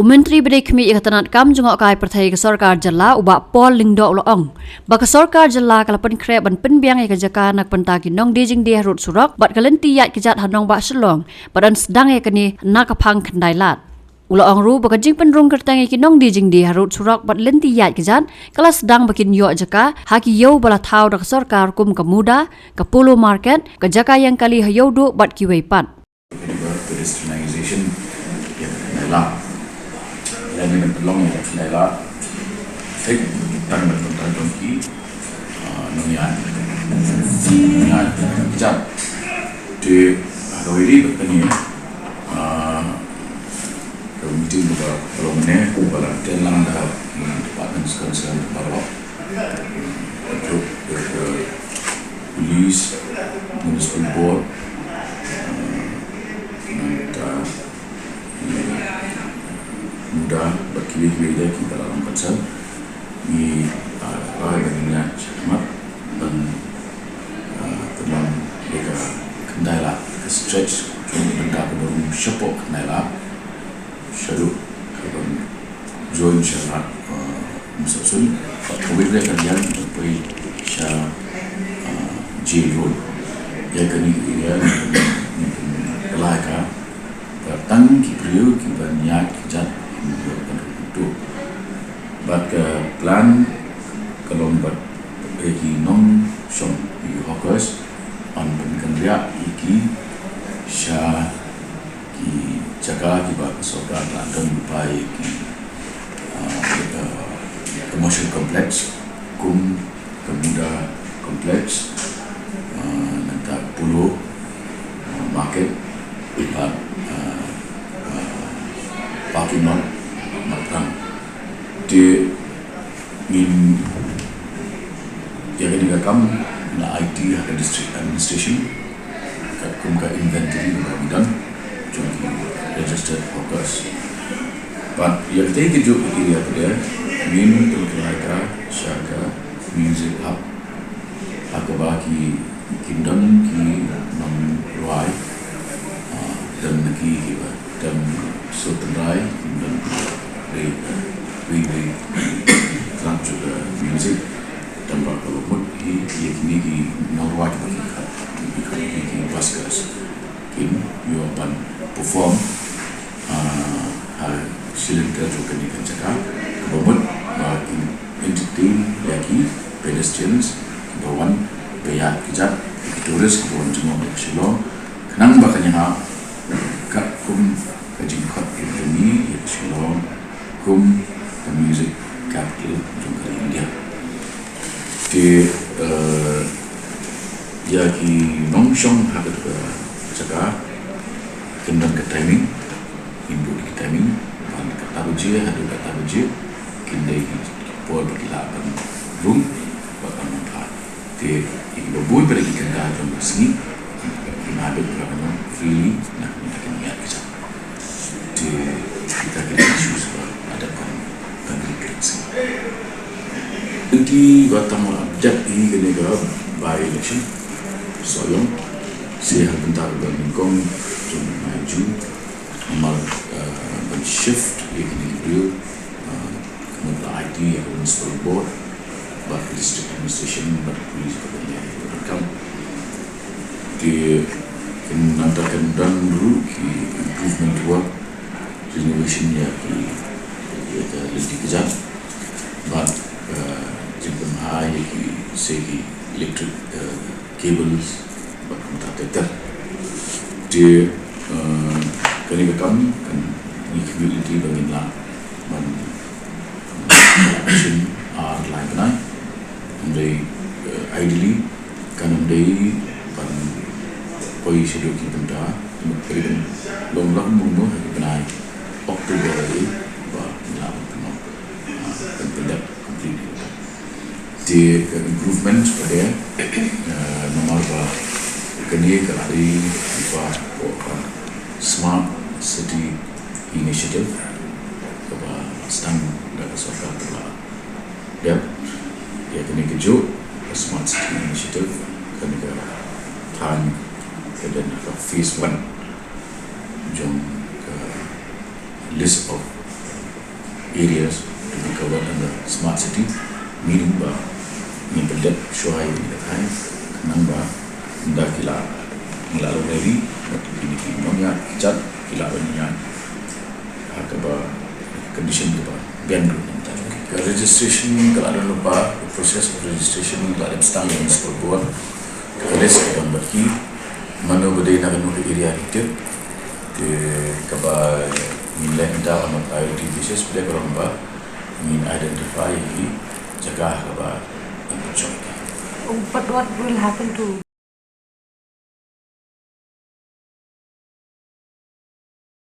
Menteri Berikmi Ikatanat Kam Jungok Kai Pertai ke Sarkar Jala ubak Paul Lingdo Uloong. Baka Sarkar Jala kalapan krep ban penbiang jaka nak pentaki nong dijing dia rut surak bat kalenti yat kejat hanong bak selong badan sedang kini nak kapang kendai lat. Uloong ru baka jing penrung kertang nong dijing dia rut surak bat lenti yat kejat kala sedang bakin yo jaka haki yo bala tau dak Sarkar kum kemuda ke Pulu Market ke jaka yang kali hayo du bat kiwei pat. Pedestrianisation yang belong yang daerah tek tan berkontak dongki nungian kejap di hari ini komite juga belum pada dalam dah department concern baru untuk police municipal board mudah berkili-kili kita dalam konsep di bahagiannya cemat dan teman mereka kendala stretch cuma benda baru sepok kendala syaruk kapan join syarat mususun covid mereka yang sampai syar jail road yang kini dia pelaka datang kipriu kibanyak kijat itu bak plan kalau buat bagi non som di hokus on pemikirnya iki sya ki jaga ki bak soka dan baik commercial complex kum kemuda complex nanti Pulu market ibat parking lot matang di in yang ketiga kamu na IT ada district administration kum ka inventory bidang jadi registered focus but yang ketiga juga ini ada min terkait syaka music hub akabaki kingdom ki nam ruai dan lagi dan sotenrai dan we kan juga music dan kalau pun ini di Norway di Baskers in Japan perform silinda juga di Kancaka kemudian entertain lagi pedestrians bawan bayar kejat turis kemudian cuma berselong kenang bakanya kat kum kajingkat ini selong kum the music capital juga India di yaki nongshong ada jaga kendang ke timing ibu di timing dan kata beji ada kata beji kindai pol berlapan room bahkan empat di ibu boy pergi kendang dalam sini ada berapa freely nak kita niat kita di kita issues ada kan regrets nanti batang objek ini kena by election soalnya saya bentar bermingkong cuma maju amal shift yang ini kemudian IT yang municipal board but district administration but police kemudian rekam di nantikan dan dulu ki improvement work renovation ya ki lebih kejat but jemput high ki segi electric cables but kontak di kali kami kan ni community bagaimana man action are like na they ideally kan they pan koi schedule ki benda kariban long mungno benai Oktober ini bah penuh benda complete di improvement pada nomor kini kelari apa smart city initiative apa stang dari Sarkar telah ya kini keju smart city initiative kini ke tan dan phase 1 jom list of areas to be covered under smart city, meaning ba ni belet shuai ni kai nang ba nda kila nglalu ready ini ki nonya jat kila banya akaba condition ba bian ru registration kalau lupa proses registration dalam standard sebuah keles yang berki mana berdaya nak kena area itu ke kaba nilai dah amat priority basis boleh berubah min identify jaga kaba But what will happen to